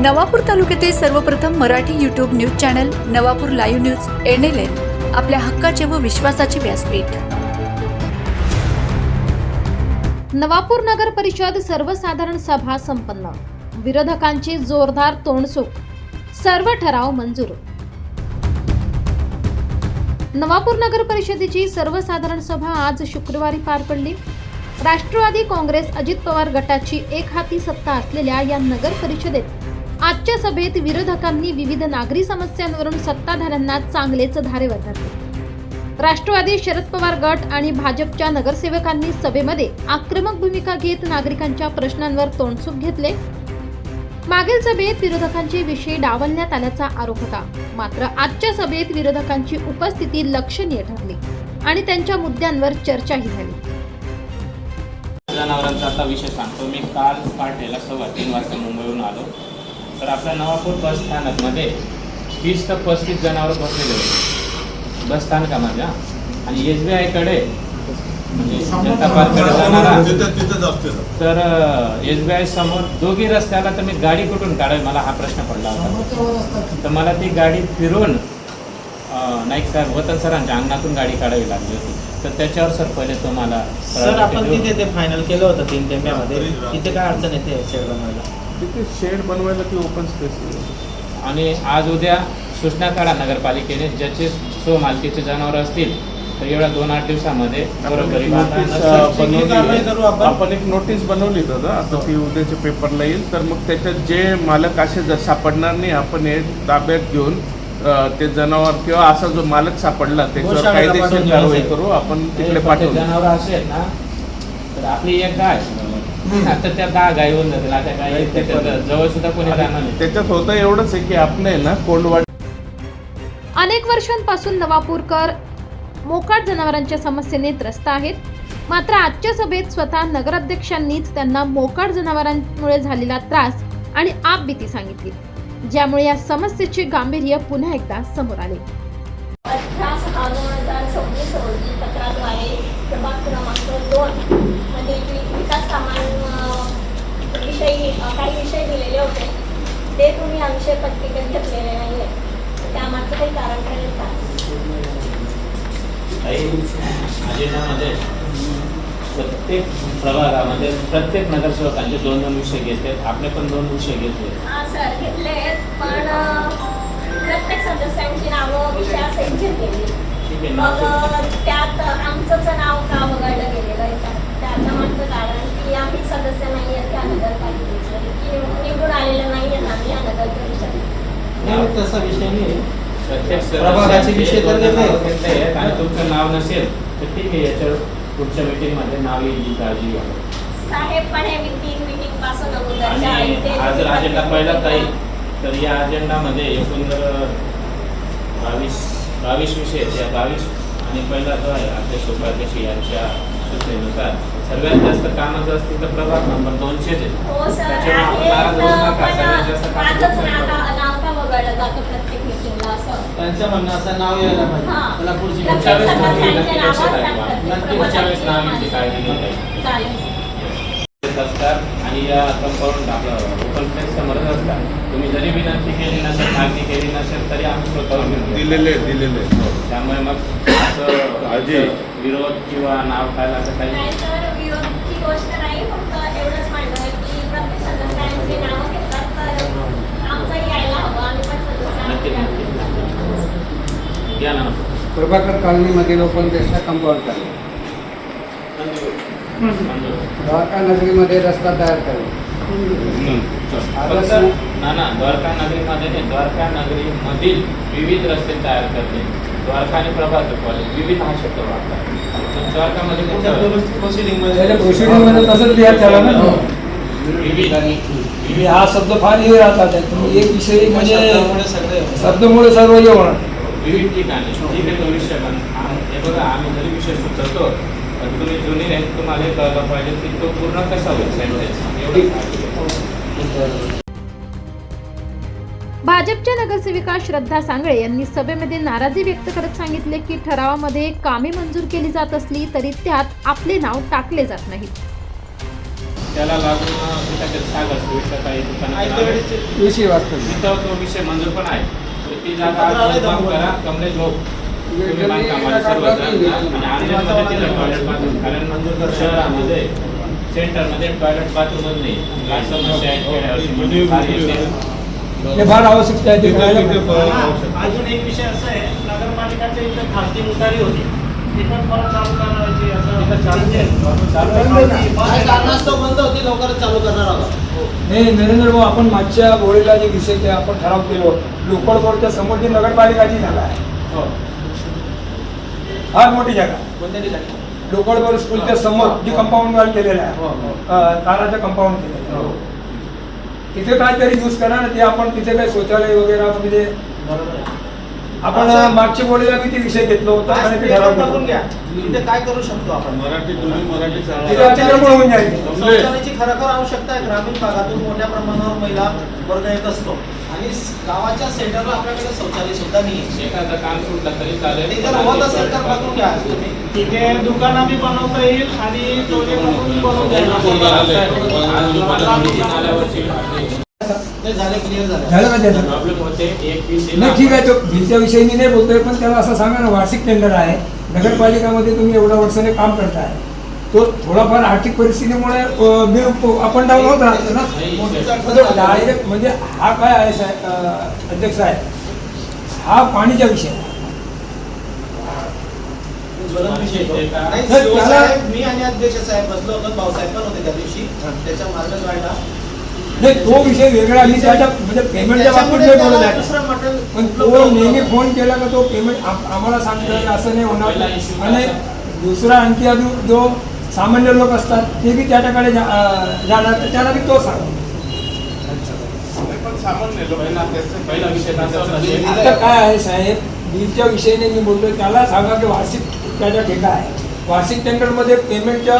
नवापूर तालुक्यातील सर्वप्रथम Marathi YouTube news channel Navapur live news NLN आपल्या हक्काचे व विश्वासाचे व्यासपीठ। नवापूर नगर परिषद सर्वसाधारण सभा संपन्न। विरोधकांची जोरदार तोंडसुख, सर्व ठराव मंजूर। नवापूर नगर परिषदेची सर्वसाधारण सभा आज शुक्रवारी पार पडली। राष्ट्रवादी काँग्रेस अजित पवार गटाची एकहाती सत्ता असलेल्या या नगर परिषदेत आजच्या सभेत विरोधकांनी विविध नागरी समस्यांवरून सत्ताधाऱ्यांना चांगलेच धारेवर धरले। राष्ट्रवादी शरद पवार गट आणि भाजपच्या नगरसेवकांनी सभेमध्ये आक्रमक भूमिका घेत नागरिकांच्या प्रश्नांवर तोंडसुख घेतले। मागील सभेत विरोधकांचे विषय डावलण्यात आल्याचा आरोप होता, मात्र आजच्या सभेत विरोधकांची उपस्थिती लक्षणीय ठरली आणि त्यांच्या मुद्द्यांवर चर्चाही झाली। जनावरांचा आता विषय सांगतो मी। काल पहाटेला 3:15 वाजता मुंबईहून आलो, तर आपल्या नवापूर बस स्थानकमध्ये 30 ते 35 जनावर बसलेले होते बस स्थानकामध्ये। आणि SBI कडे म्हणजे जनता पार्ककडे जाणारा तर SBI समोर दोघी रस्त्याला, तर मी गाडी कुठून काढावी मला हा प्रश्न पडला होता। तर मला ती गाडी फिरून नाईक साहेब वतन सरांच्या अंगणातून गाडी काढावी लागली होती। तर त्याच्यावर सर पहिले तुम्हाला सर आपण तिथे ते फायनल केलं होतं 3 टेंब्यामध्ये, तिथे काय अडचण येते शेड बनवायला? तिथे शेड बनवायला की ओपन स्पेस? आणि आज उद्या सूचना काढा नगरपालिकेने, ज्याचे स्वमालकीचे जनावर असतील तर एवढ्या 2-8 दिवसामध्ये बरोबरी आपण एक नोटीस बनवली दादा, आता ती उद्याच्या पेपरला येईल। तर मग त्याच्यात जे मालक असे जर सापडणार नाही, आपण हे ताब्यात घेऊन ते जनावर किंवा असा जो मालक सापडला त्याच्यावर कायदेशीर कारवाई करू। आपण तिकडे पाठवू। जनावर असेल ना तर आपली एक गाय आता त्या 10 गाय होऊन जातील। आता गाय जवळ सुद्धा कोणी राहणार नाही। त्याच्यात होतं एवढंच आहे की आपले ना कोंडवाड अनेक वर्षांपासून नवापूरकर मोकाट जनावरांच्या समस्येने त्रस्त आहेत, मात्र आजच्या सभेत स्वतः नगराध्यक्षांनीच त्यांना मोकाट जनावरांमुळे झालेला त्रास आणि आपबीती सांगितली, ज्यामुळे या समस्येचे गांभीर्य पुन्हा एकदा समोर आले। 18/6/2026 रोजी पत्राद्वारे प्रभाग क्रमांक 2 मध्ये विकास कामांविषयी काही विषय दिलेले होते, ते तुम्ही अंशे पत्रिकेत घेतलेले नाही आहे। त्यामागचं काही कारण ठरेल का? अजेंडामध्ये प्रत्येक प्रभागामध्ये प्रत्येक नगरसेवकांचे 2-2 विषय घेतले। आपले पण 2 विषय घेतले। हां सर, घेतले, पण प्रत्येक सदस्यांची नावं विषयासहित घेतलेली। मग त्यात आमचंच नाव का वगळलं गेलेलं आहे? त्याचं मागचं कारण की आम्ही सदस्य नाही आहेत त्या नगरपालिकेचे, की निवडून आलेलं नाही आहेत आम्ही या नगर परिषदेत। तसा विषय नाही, प्रत्येक प्रभागाचे विषय तर घेतले आणि तुमचं नाव नसेल तर ठीक आहे, याच्यावर पुढच्या मीटिंगमध्ये नाव येईल, काळजी घ्या साहेब। पण हे मीटिंग पासून आणि हा जर अजेंडा पहिला काही तर या अजेंडामध्ये एकूण 22 विषय आहेत। या 22 आणि पहिला जो आहे अध्यक्ष उपाध्यक्ष यांच्या सूचनेनुसार सर्वात जास्त कामं जर असतील तर प्रभाग नंबर 200 आहे। हो सर, त्याच्यामुळे आपण नाराज होऊ नका। सर्वात जास्त नाव का वगळलं जातं प्रत्येक मीटिंगला असं त्यांचं म्हणणं असं नाव यायला पाहिजे। त्याला पुढची पुढच्या वेळेस नाव येईल, नक्की लक्षात ठेवा। पुढच्या वेळेस नाव येईल, काळजी घेऊ चालेल असतात। आणि या कंपाऊंड आपलं ओपन प्लेस समोरच असतात। तुम्ही जरी विनंती केली नसेल, मागणी केली नसेल तरी आम्ही स्वतःहून घेऊन दिलेले त्यामुळे मग असं विरोध किंवा नाव खायला असं काही नाही सर, विरोधची गोष्ट नाही, फक्त एवढंच म्हणणं आहे की प्रत्येक सदस्यांची नावं घेतात तर आमचंही यायला हवं। आम्ही पण नक्की सदस्य घ्या ना। प्रभाकर कॉलनीमधील ओपन प्लेसला कंपाऊंड करणे, द्वारका नगरीमध्ये रस्ता तयार करणे, द्वारका नगरीमध्ये नाही, द्वारका नगरीमधील विविध रस्ते तयार करणे। द्वारका आणि प्रभाकर कॉलेज विविध हा शब्द वापरतात। द्वारकामध्ये प्रोसिडिंगमध्ये तसंच लिहायचं झालं ना। विविध हा शब्द फार हे राहतात, तुम्ही एक विषय म्हणजे शब्दमुळे सर्व हे होणार। विविध ठिकाणी ठीक आहे, तो विषय पण हे बघा, आम्ही जरी विषय सुचवतो पण तुम्ही जुनी आहेत, तुम्हाला हे कळलं पाहिजे की तो पूर्ण कसा होईल सेंटेन्स एवढं। भाजपच्या नगरसेविका श्रद्धा सांगळे यांनी सभेमध्ये नाराजी व्यक्त करत सांगितले की ठरावामध्ये कामे मंजूर केली जात असली तरी त्यात आपले नाव टाकले जात नाही। त्याला लागून तिथे सागर स्वीटचं काही दुकान विषय वाचतो तिथं तो विषय मंजूर पण आहे. तर ती जागा आज बांधकाम करा, कमलेश भाऊ तुम्ही बांधकामाला सर्वजण आणि आंध्रमध्ये तिथं टॉयलेट बाथरूम, कारण शहरामध्ये सेंटरमध्ये टॉयलेट बाथरूमच नाही. ही समस्या आहे खेड्यावरची. फार येते. हे फार आवश्यकता आहे ते करायला पाहिजे. अजून एक विषय असा आहे, नगरपालिकाच्या इथं खाजगी उतारी होती, ती पण परत चालू करायची काय कारणास्तव बंद होती, लवकरच चालू करणार आहोत. नाही नरेंद्र भाऊ, आपण मागच्या वेळेला जे विषय ते आपण ठराव केलो, लोकल बोर्डच्या समोर जी नगरपालिकाची जागा आहे, फार मोठी जागा कोणत्या ठिकाणी लोकल बोर्ड स्कूलच्या समोर जी कंपाऊंड वॉल केलेलं आहे, ताराचं कंपाऊंड केलेलं आहे, तिथे काहीतरी यूज करा ना. ते आपण तिथे काही शौचालय वगैरे म्हणजे आपण मागच्या वेळेला मी ते विषय घेतलो होता आणि ते ठराव बघून घ्या तिथे काय करू शकतो आपण. तिथे अतिक्रमण होऊन जाईल. शौचालयाची खरोखर आवश्यकता आहे. ग्रामीण भागातून मोठ्या प्रमाणावर महिला वर्ग येत असतो आणि गावाच्या सेंटरला आपल्याकडे शौचालय सुद्धा नाही आहे. एखादं काम सुटलं तरी चालेल. ते जर होत असेल तर बघून घ्या तुम्ही. तिथे दुकानं बी बनवता येईल आणि टोले बनवून ते झाले, क्लिअर झालं का त्याचं? प्रॉब्लेम होते. एक बिल नाही ठीक आहे, तो बिलच्या विषयी मी नाही बोलतोय, पण त्याला असं सांगा ना, वार्षिक टेंडर आहे, नगरपालिकामध्ये तुम्ही एवढ्या वर्षाने काम करताय, तो थोडाफार आर्थिक परिस्थितीमुळे आपण डाऊन होत राहतो ना. डायरेक्ट म्हणजे हा काय आहे साहेब, अध्यक्ष आहे, हा पाणीचा विषय आहे. मी आणि अध्यक्ष साहेब बसलो होतो, भाऊसाहेब पण होते त्या दिवशी, त्याच्या मार्ग वाढला. नाही तो विषय वेगळा, मी त्याच्या म्हणजे पेमेंटच्या बाबतीत नाही बोलत आहे, पण तो नेहमी फोन केला का तो पेमेंट आम्हाला सांगतोय असं नाही होणार. आणि दुसरा आणखी अजून जो सामान्य लोक असतात ते बी त्याच्याकडे जाणार, तर त्याला बी तो सांगतो. पहिला विषय तासा आता काय आहे साहेब, बिलच्या विषयाने मी बोलतोय, त्याला सांगा की वार्षिक त्याच्या ठेका आहे, वार्षिक टेंडरमध्ये पेमेंटच्या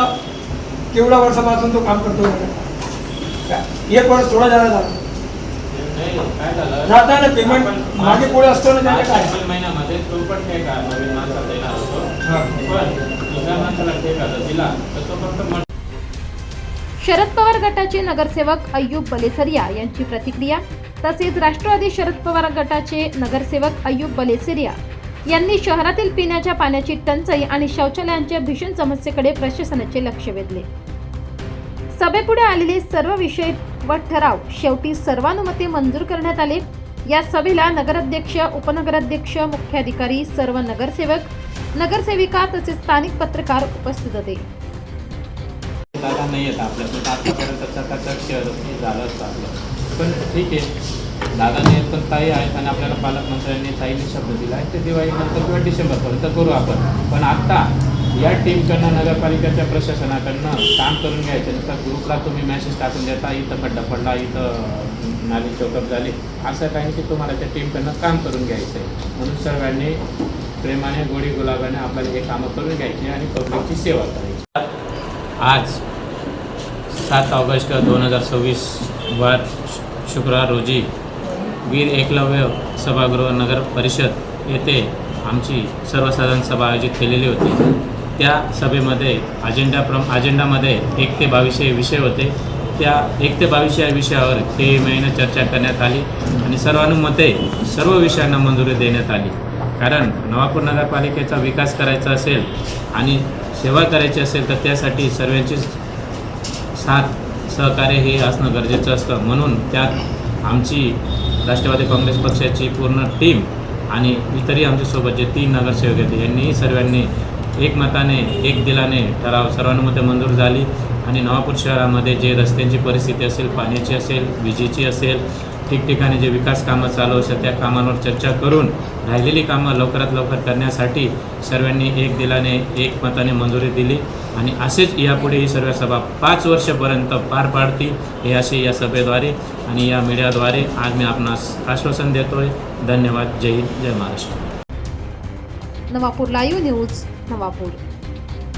केवढ्या वर्षापासून तो काम करतो, एक वर्ष थोडा झाला काय झालं जाता ना पेमेंट मागे पुढे असतो ना, त्याच्या काय एप्रिल महिन्यामध्ये तो पण ठेका नवीन माणसाला देणार होतो, पण दुसऱ्या माणसाला ठेका जर दिला तर तो फक्त शरद पवार गटाचे नगरसेवक अय्यूब बलेसरिया यांची प्रतिक्रिया. तसेच राष्ट्रवादी शरद पवार गटाचे नगरसेवक अय्यूब बलेसरिया यांनी शहरातील पिण्याच्या पाण्याची टंचाई आणि शौचालयांच्या भीषण समस्येकडे प्रशासनाचे लक्ष वेधले. सभेपुढे आलेले सर्व विषय व ठराव शेवटी सर्वानुमते मंजूर करण्यात आले. या सभेला नगराध्यक्ष, उपनगराध्यक्ष, मुख्याधिकारी, सर्व नगरसेवक, नगरसेविका तसेच स्थानिक पत्रकार उपस्थित होते. दादा नाही येत आपल्यासोबत, आतापर्यंत चकाचक शहर झालं असतं आपलं, पण ठीक आहे दादा नाही येत, पण ताई आहेत आणि आपल्याला पालकमंत्र्यांनी ताईने शब्द दिला आहे ते दिवाळीनंतर किंवा डिसेंबरपर्यंत करू आपण. पण आत्ता या टीमकडनं, नगरपालिकेच्या प्रशासनाकडनं काम करून घ्यायचं. जसं ग्रुपला तुम्ही मेसेज टाकून देता, इथं खड्डा पडला, इथं नाली चौकअप झाली, असं काही की तुम्हाला त्या टीमकडनं काम करून घ्यायचं आहे. म्हणून सर्वांनी प्रेमाने, गोडी गुलाबाने आपल्याला हे कामं करून घ्यायची आणि पब्लिकची सेवा करायची. आज 7 ऑगस्ट 2026 वार शुक्रवार रोजी वीर एकलव्य सभागृह नगर परिषद येथे आमची सर्वसाधारण सभा आयोजित केलेली होती. त्या सभेमध्ये अजेंडामध्ये 1 ते 22 हे विषय होते. त्या 1 ते 22 या विषयावर खेळीमेळीने चर्चा करण्यात आली आणि सर्वानुमते सर्व विषयांना मंजुरी देण्यात आली. कारण नवापूर नगरपालिकेचा विकास करायचा असेल आणि सेवा करायची असेल तर त्यासाठी सर्वांची साथ, सहकार्य हे असणं गरजेचं असतं. म्हणून त्यात आमची राष्ट्रवादी काँग्रेस पक्षाची पूर्ण टीम आणि इतरही आमच्यासोबत जे 3 नगरसेवक आहेत यांनीही सर्वांनी एकमताने, एक दिलाने ठराव सर्वानुमते मंजूर झाली. आणि नवापूर शहरामध्ये जे रस्त्यांची परिस्थिती असेल, पाण्याची असेल, विजेची असेल, ठिकठिकाणी जे विकास कामं चालू असेल त्या कामांवर चर्चा करून राहिलेली कामं लवकरात लवकर करण्यासाठी सर्वांनी एक दिलाने, एकमताने मंजुरी दिली. आणि असेच यापुढे ही सर्व सभा 5 वर्षापर्यंत पार पाडतील हे असे या सभेद्वारे आणि या मीडियाद्वारे आज मी आपणास आश्वासन देतोय. धन्यवाद. जय हिंद, जय महाराष्ट्र. Navapur live news, Navapur.